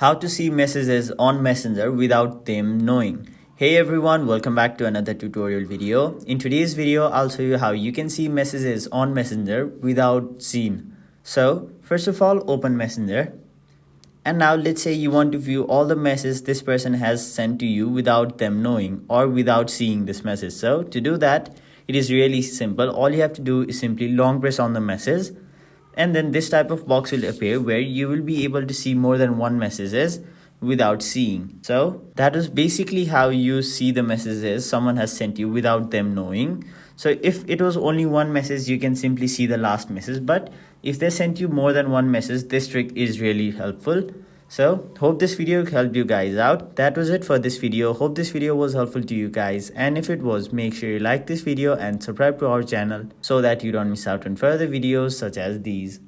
How to see messages on Messenger without them knowing. Hey everyone, welcome back to another tutorial video. In today's video, I'll show you how you can see messages on Messenger without seeing. So first of all, open Messenger. And now let's say you want to view all the messages this person has sent to you without them knowing or without seeing this message. So to do that, it is really simple. All you have to do is simply long press on the message, and then this type of box will appear where you will be able to see more than one messages without seeing. So that is basically how you see the messages someone has sent you without them knowing. So if it was only one message, you can simply see the last message, but if they sent you more than one message, this trick is really helpful. So hope this video helped you guys out. That was it for this video. Hope this video was helpful to you guys, and if it was, make sure you like this video and subscribe to our channel so that you don't miss out on further videos such as these.